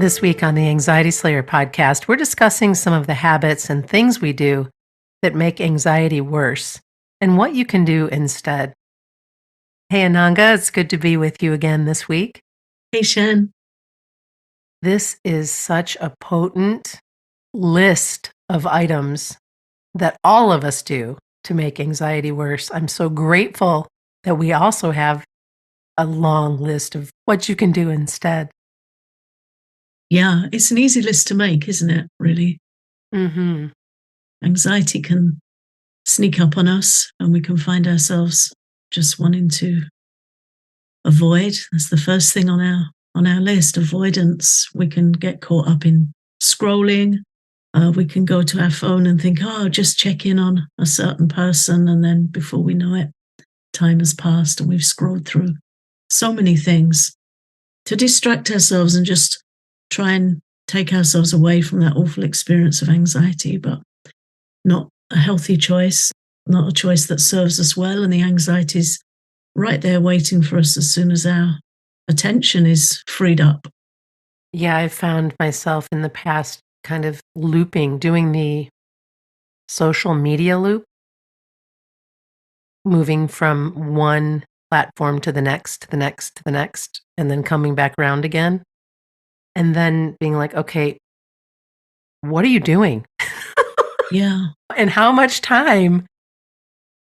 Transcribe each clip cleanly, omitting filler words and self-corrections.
This week on the Anxiety Slayer podcast, we're discussing some of the habits and things we do that make anxiety worse and what you can do instead. Hey, Ananga, it's good to be with you again this week. Hey, Shan. This is such a potent list of items that all of us do to make anxiety worse. I'm so grateful that we also have a long list of what you can do instead. Yeah, it's an easy list to make, isn't it, really? Mm-hmm. Anxiety can sneak up on us and we can find ourselves just wanting to avoid. That's the first thing on our list, avoidance. We can get caught up in scrolling. We can go to our phone and think, oh, just check in on a certain person. And then before we know it, time has passed and we've scrolled through so many things to distract ourselves and just try and take ourselves away from that awful experience of anxiety, but not a healthy choice, not a choice that serves us well. And the anxiety's right there waiting for us as soon as our attention is freed up. Yeah, I found myself in the past kind of looping, doing the social media loop, moving from one platform to the next, to the next, to the next, and then coming back around again. And then being like, okay, what are you doing? Yeah. And how much time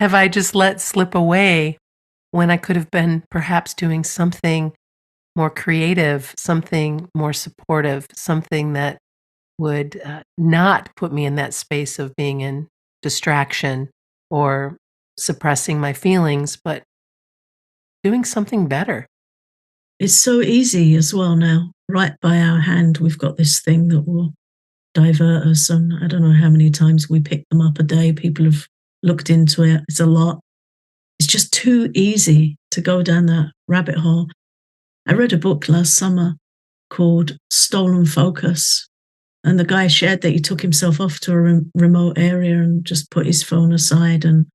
have I just let slip away when I could have been perhaps doing something more creative, something more supportive, something that would not put me in that space of being in distraction or suppressing my feelings, but doing something better. It's so easy as well now. Right by our hand, we've got this thing that will divert us. And I don't know how many times we pick them up a day. People have looked into it. It's a lot. It's just too easy to go down that rabbit hole. I read a book last summer called Stolen Focus. And the guy shared that he took himself off to a remote area and just put his phone aside and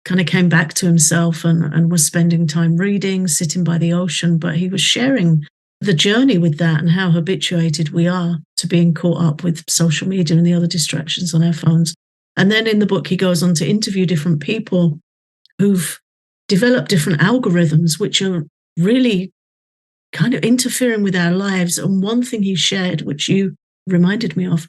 kind of came back to himself and was spending time reading, sitting by the ocean. But he was sharing the journey with that and how habituated we are to being caught up with social media and the other distractions on our phones. And then in the book, he goes on to interview different people who've developed different algorithms, which are really kind of interfering with our lives. And one thing he shared, which you reminded me of,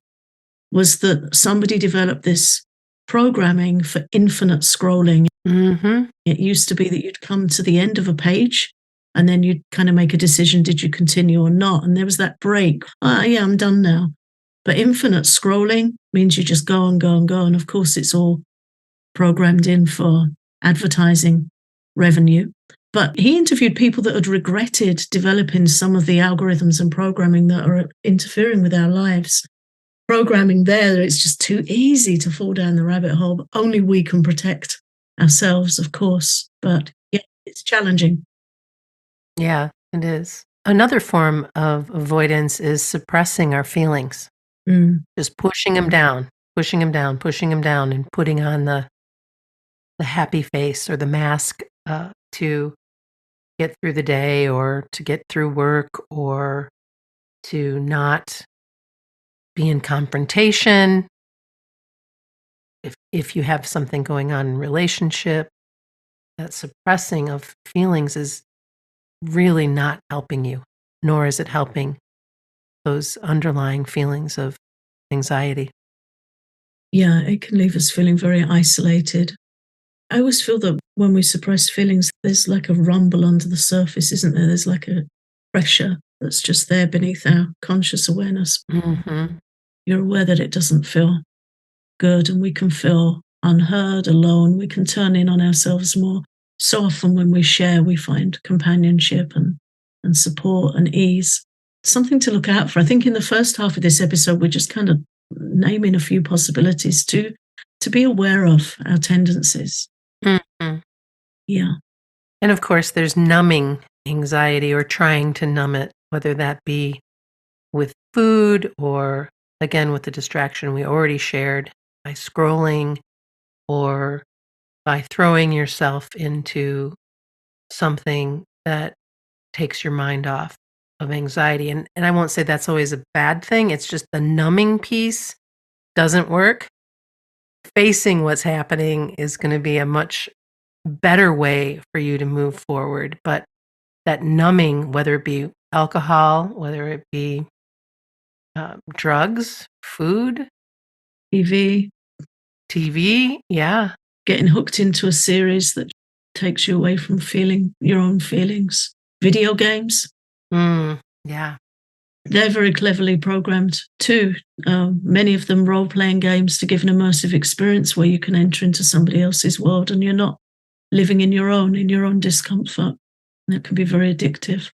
was that somebody developed this programming for infinite scrolling. Mm-hmm. It used to be that you'd come to the end of a page and then you'd kind of make a decision, did you continue or not? And there was that break. Yeah, I'm done now. But infinite scrolling means you just go and go and go. And of course, it's all programmed in for advertising revenue. But he interviewed people that had regretted developing some of the algorithms and programming that are interfering with our lives. Programming there, it's just too easy to fall down the rabbit hole. But only we can protect ourselves, of course. But yeah, it's challenging. Yeah, it is. Another form of avoidance is suppressing our feelings, just pushing them down, pushing them down, pushing them down, and putting on the happy face or the mask to get through the day or to get through work or to not be in confrontation. If you have something going on in relationship, that suppressing of feelings is really not helping you, nor is it helping those underlying feelings of anxiety. Yeah, it can leave us feeling very isolated. I always feel that when we suppress feelings, there's like a rumble under the surface, isn't there? There's like a pressure that's just there beneath our conscious awareness. Mm-hmm. You're aware that it doesn't feel good and we can feel unheard, alone. We can turn in on ourselves more. So often when we share, we find companionship and support and ease. Something to look out for. I think in the first half of this episode, we're just kind of naming a few possibilities to be aware of our tendencies. Mm-hmm. Yeah. And of course, there's numbing anxiety or trying to numb it, whether that be with food or, again, with the distraction we already shared by scrolling or by throwing yourself into something that takes your mind off. of anxiety, and I won't say that's always a bad thing, it's just the numbing piece doesn't work. Facing what's happening is gonna be a much better way for you to move forward, but that numbing, whether it be alcohol, whether it be, drugs, food, TV, TV, yeah. getting hooked into a series that takes you away from feeling your own feelings. Video games, Yeah. they're very cleverly programmed too. Many of them role playing games to give an immersive experience where you can enter into somebody else's world and you're not living in your own discomfort. And that can be very addictive.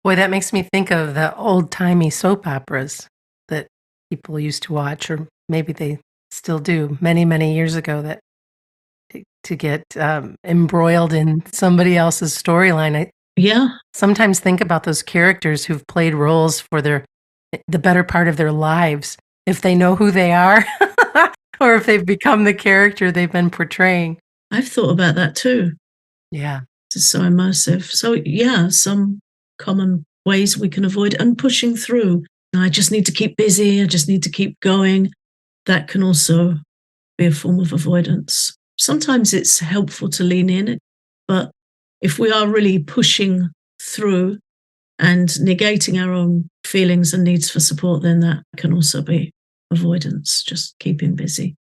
Boy, that makes me think of the old-timey soap operas that people used to watch, or maybe they still do, many, many years ago, that to get, embroiled in somebody else's storyline. I Yeah, sometimes think about those characters who've played roles for the better part of their lives, if they know who they are or if they've become the character they've been portraying. I've thought about that too. Yeah. It's so immersive. So, yeah, some common ways we can avoid and pushing through. I just need to keep busy. I just need to keep going. That can also be a form of avoidance. Sometimes it's helpful to lean in, but if we are really pushing through and negating our own feelings and needs for support, then that can also be avoidance, just keeping busy.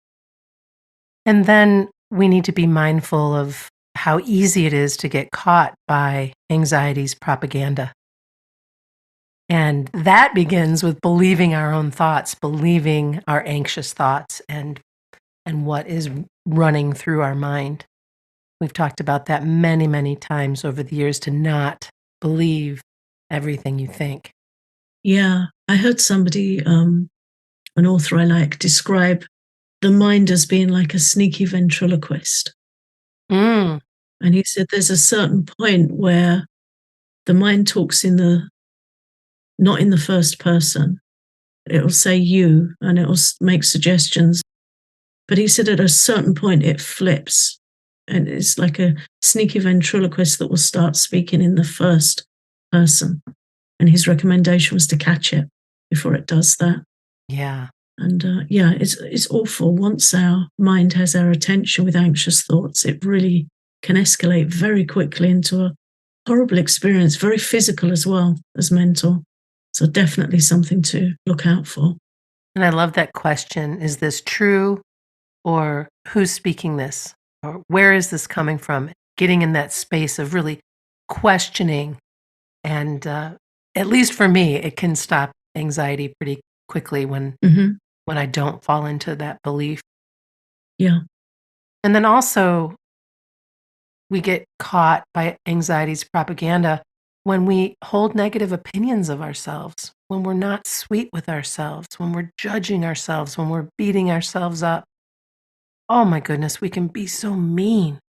And then we need to be mindful of how easy it is to get caught by anxiety's propaganda. And that begins with believing our own thoughts, believing our anxious thoughts and what is running through our mind. We've talked about that many, many times over the years, to not believe everything you think. Yeah, I heard somebody, an author I like, describe the mind as being like a sneaky ventriloquist. Mm, And he said there's a certain point where the mind talks not in the first person. It'll say you and it'll make suggestions. But he said at a certain point it flips. And it's like a sneaky ventriloquist that will start speaking in the first person. And his recommendation was to catch it before it does that. yeah. And yeah, it's awful. Once our mind has our attention with anxious thoughts, it really can escalate very quickly into a horrible experience, very physical as well as mental. So definitely something to look out for. And I love that question. Is this true? Or who's speaking this? Or where is this coming from? Getting in that space of really questioning. And at least for me, it can stop anxiety pretty quickly Hmm. when I don't fall into that belief. Yeah. And then also, we get caught by anxiety's propaganda when we hold negative opinions of ourselves, when we're not sweet with ourselves, when we're judging ourselves, when we're beating ourselves up. Oh my goodness, we can be so mean.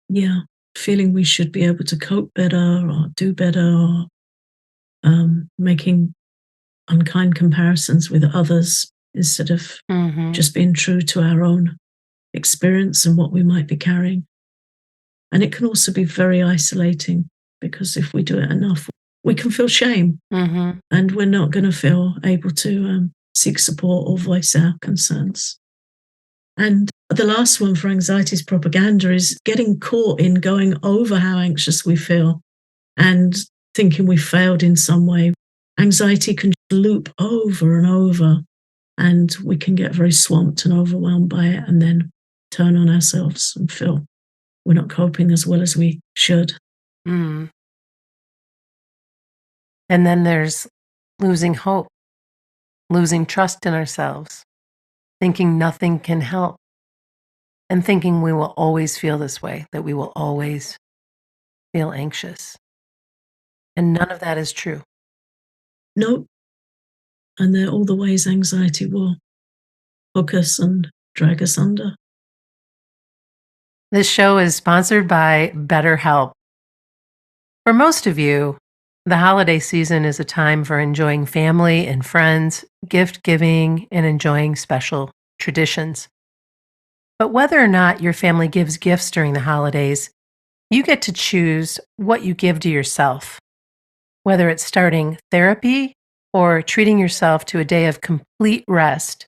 Yeah. Feeling we should be able to cope better or do better, or making unkind comparisons with others instead of Hmm. just being true to our own experience and what we might be carrying. And it can also be very isolating because if we do it enough, we can feel shame Hmm. and we're not going to feel able to seek support or voice our concerns. And the last one for anxiety's propaganda is getting caught in going over how anxious we feel and thinking we failed in some way. Anxiety can loop over and over, and we can get very swamped and overwhelmed by it and then turn on ourselves and feel we're not coping as well as we should. Mm. And then there's losing hope, losing trust in ourselves, thinking nothing can help, and thinking we will always feel this way, that we will always feel anxious. And none of that is true. No, and they're all the ways anxiety will hook us and drag us under. This show is sponsored by BetterHelp. For most of you, the holiday season is a time for enjoying family and friends, gift giving, and enjoying special traditions. But whether or not your family gives gifts during the holidays, you get to choose what you give to yourself. Whether it's starting therapy or treating yourself to a day of complete rest,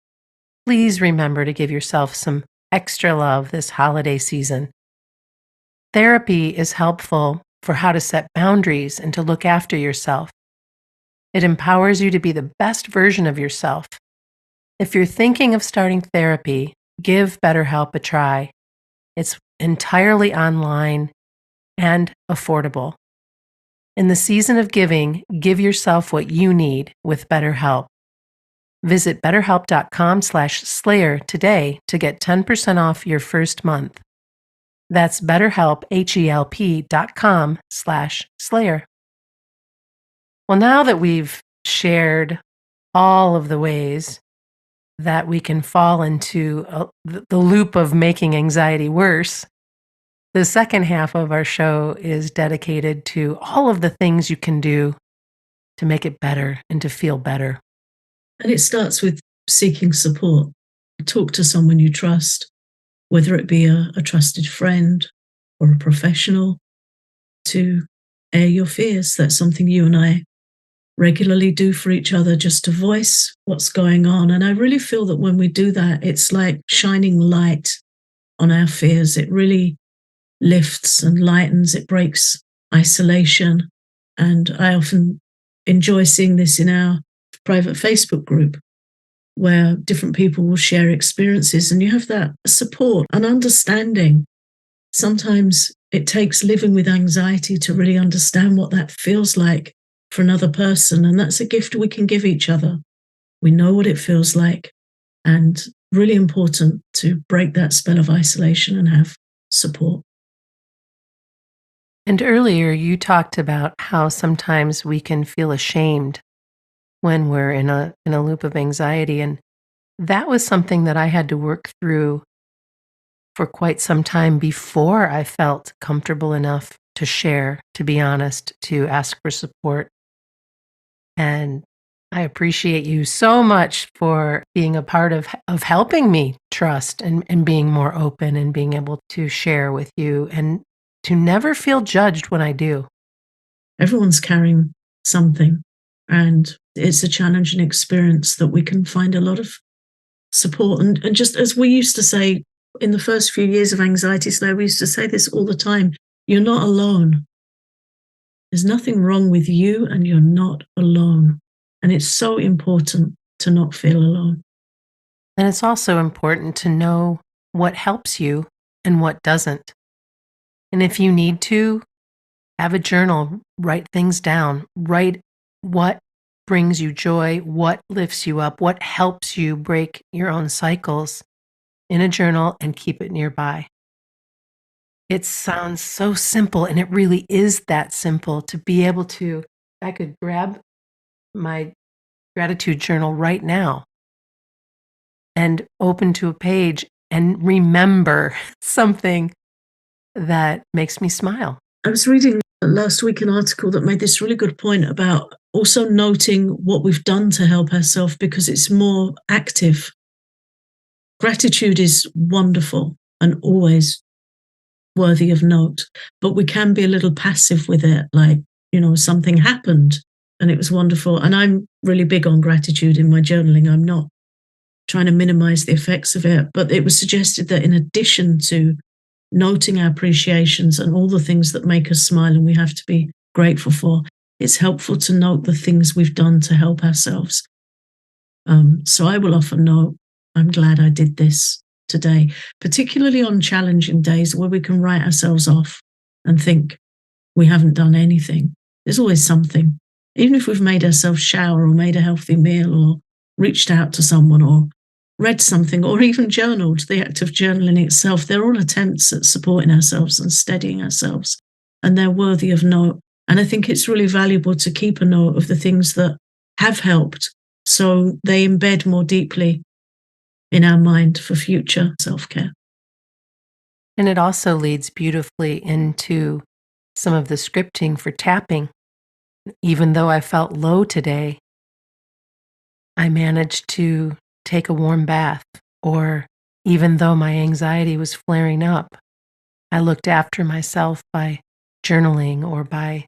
please remember to give yourself some extra love this holiday season. Therapy is helpful for how to set boundaries and to look after yourself. It empowers you to be the best version of yourself. If you're thinking of starting therapy, give BetterHelp a try. It's entirely online and affordable. In the season of giving, give yourself what you need with BetterHelp. Visit betterhelp.com/slayer today to get 10% off your first month. That's BetterHelp, HELP.com/slayer. Well, now that we've shared all of the ways that we can fall into the loop of making anxiety worse, the second half of our show is dedicated to all of the things you can do to make it better and to feel better. And it starts with seeking support. Talk to someone you trust, whether it be a trusted friend or a professional, to air your fears. That's something you and I regularly do for each other, just to voice what's going on. And I really feel that when we do that, it's like shining light on our fears. It really lifts and lightens, it breaks isolation. And I often enjoy seeing this in our private Facebook group, where different people will share experiences and you have that support and understanding. Sometimes it takes living with anxiety to really understand what that feels like for another person. And that's a gift we can give each other. We know what it feels like, and really important to break that spell of isolation and have support. And earlier, you talked about how sometimes we can feel ashamed when we're in a loop of anxiety, and that was something that I had to work through for quite some time before I felt comfortable enough to share, to be honest, to ask for support. And I appreciate you so much for being a part of helping me trust and being more open and being able to share with you and to never feel judged when I do. Everyone's carrying something, and it's a challenging experience that we can find a lot of support. And just as we used to say in the first few years of Anxiety Slow, we used to say this all the time: you're not alone. There's nothing wrong with you, and you're not alone. And it's so important to not feel alone. And it's also important to know what helps you and what doesn't. And if you need to, have a journal, write things down, write what brings you joy, what lifts you up, what helps you break your own cycles in a journal and keep it nearby. It sounds so simple, and it really is that simple to be able to. I could grab my gratitude journal right now and open to a page and remember something that makes me smile. I was reading last week an article that made this really good point about also noting what we've done to help ourselves, because it's more active. Gratitude is wonderful and always worthy of note, but we can be a little passive with it. Like, something happened and it was wonderful. And I'm really big on gratitude in my journaling. I'm not trying to minimize the effects of it, but it was suggested that in addition to noting our appreciations and all the things that make us smile and we have to be grateful for, it's helpful to note the things we've done to help ourselves. So I will often note, I'm glad I did this today, particularly on challenging days where we can write ourselves off and think we haven't done anything. There's always something. Even if we've made ourselves shower or made a healthy meal or reached out to someone or read something or even journaled, the act of journaling itself, they're all attempts at supporting ourselves and steadying ourselves, and they're worthy of note. And I think it's really valuable to keep a note of the things that have helped, so they embed more deeply in our mind for future self-care. And it also leads beautifully into some of the scripting for tapping. Even though I felt low today, I managed to take a warm bath, or even though my anxiety was flaring up, I looked after myself by journaling or by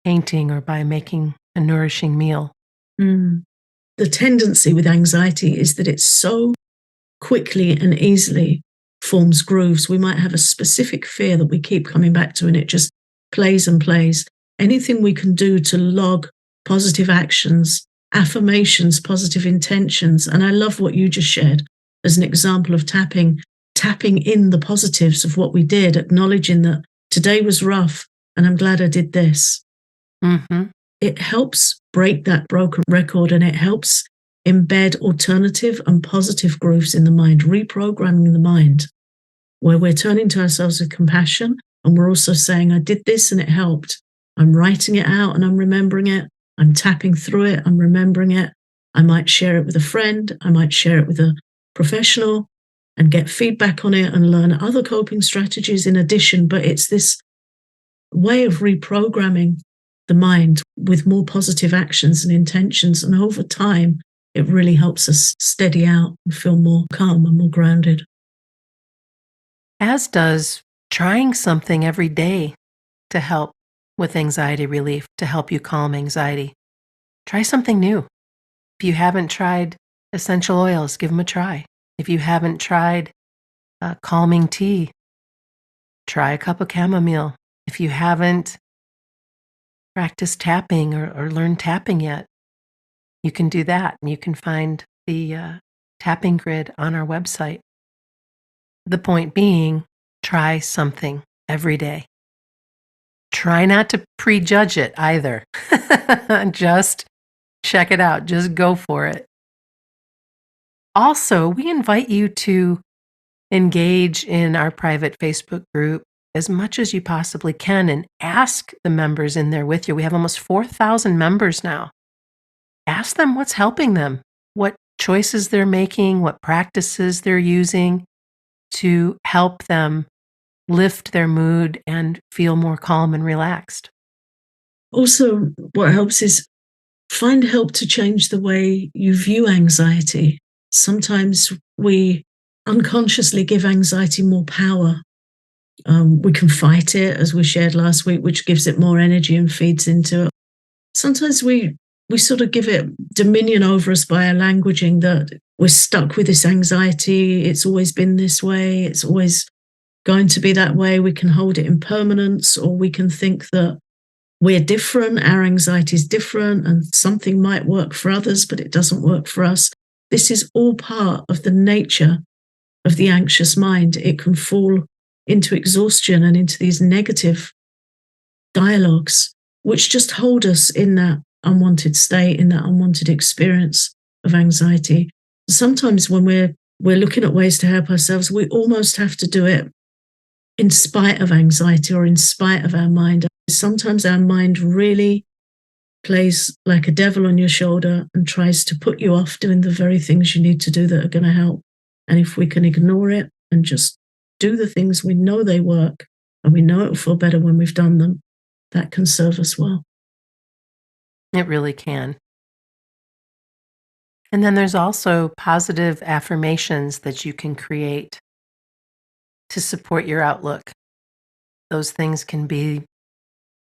painting or by making a nourishing meal. Mm. The tendency with anxiety is that it's so quickly and easily forms grooves. We might have a specific fear that we keep coming back to, and it just plays and plays. Anything we can do to log positive actions, affirmations, positive intentions. And I love what you just shared as an example of tapping in the positives of what we did, acknowledging that today was rough and I'm glad I did this. Mm-hmm. It helps break that broken record, and it helps embed alternative and positive grooves in the mind, reprogramming the mind, where we're turning to ourselves with compassion, and we're also saying, I did this and it helped. I'm writing it out and I'm remembering it. I'm tapping through it. I'm remembering it. I might share it with a friend. I might share it with a professional and get feedback on it and learn other coping strategies in addition. But it's this way of reprogramming the mind with more positive actions and intentions. And over time, it really helps us steady out and feel more calm and more grounded. As does trying something every day to help with anxiety relief, to help you calm anxiety. Try something new. If you haven't tried essential oils, give them a try. If you haven't tried calming tea, try a cup of chamomile. If you haven't practiced tapping or learned tapping yet, you can do that, and you can find the tapping grid on our website. The point being, try something every day. Try not to prejudge it either. Just check it out. Just go for it. Also, we invite you to engage in our private Facebook group as much as you possibly can and ask the members in there with you. We have almost 4,000 members now. Ask them what's helping them, what choices they're making, what practices they're using to help them lift their mood and feel more calm and relaxed. Also, what helps is find help to change the way you view anxiety. Sometimes we unconsciously give anxiety more power. We can fight it, as we shared last week, which gives it more energy and feeds into it. Sometimes we sort of give it dominion over us by our languaging, that we're stuck with this anxiety. It's always been this way. It's always going to be that way. We can hold it in permanence, or we can think that we're different, our anxiety is different, and something might work for others, but it doesn't work for us. This is all part of the nature of the anxious mind. It can fall into exhaustion and into these negative dialogues, which just hold us in that unwanted state, in that unwanted experience of anxiety. Sometimes when we're looking at ways to help ourselves, we almost have to do it in spite of anxiety or in spite of our mind. Sometimes our mind really plays like a devil on your shoulder and tries to put you off doing the very things you need to do that are going to help. And if we can ignore it and just do the things we know they work, and we know it will feel better when we've done them, that can serve us well. It really can. And then there's also positive affirmations that you can create to support your outlook. Those things can be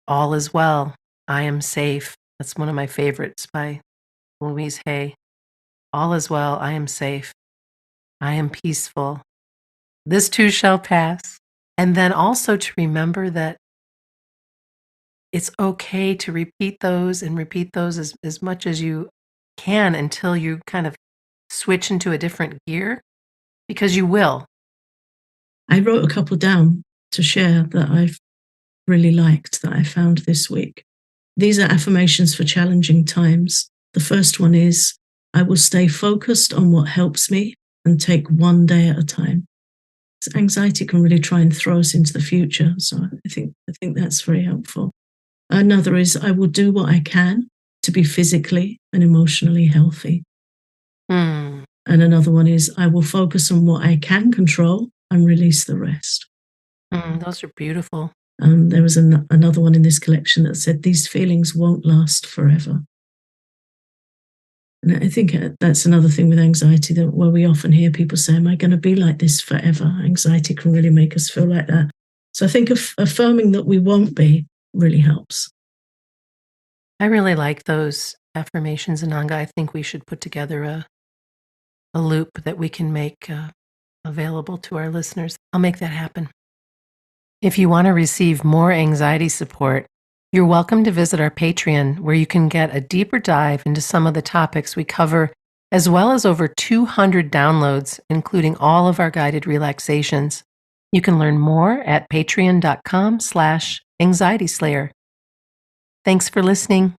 all is well, I am safe. That's one of my favorites by Louise Hay. All is well, I am safe. I am peaceful. This too shall pass. And then also to remember that it's okay to repeat those and repeat those as much as you can until you kind of switch into a different gear, because you will. I wrote a couple down to share that I've really liked, that I found this week. These are affirmations for challenging times. The first one is, I will stay focused on what helps me and take one day at a time. So anxiety can really try and throw us into the future. So I think that's very helpful. Another is, I will do what I can to be physically and emotionally healthy. Mm. And another one is, I will focus on what I can control and release the rest. Those are beautiful. There was another one in this collection that said, these feelings won't last forever. And I think that's another thing with anxiety, that where we often hear people say, am I going to be like this forever? Anxiety can really make us feel like that. So I think affirming that we won't be really helps. I really like those affirmations, Ananga. I think we should put together a loop that we can make available to our listeners. I'll make that happen. If you want to receive more anxiety support, you're welcome to visit our Patreon, where you can get a deeper dive into some of the topics we cover, as well as over 200 downloads, including all of our guided relaxations. You can learn more at patreon.com/anxietyslayer. Thanks for listening.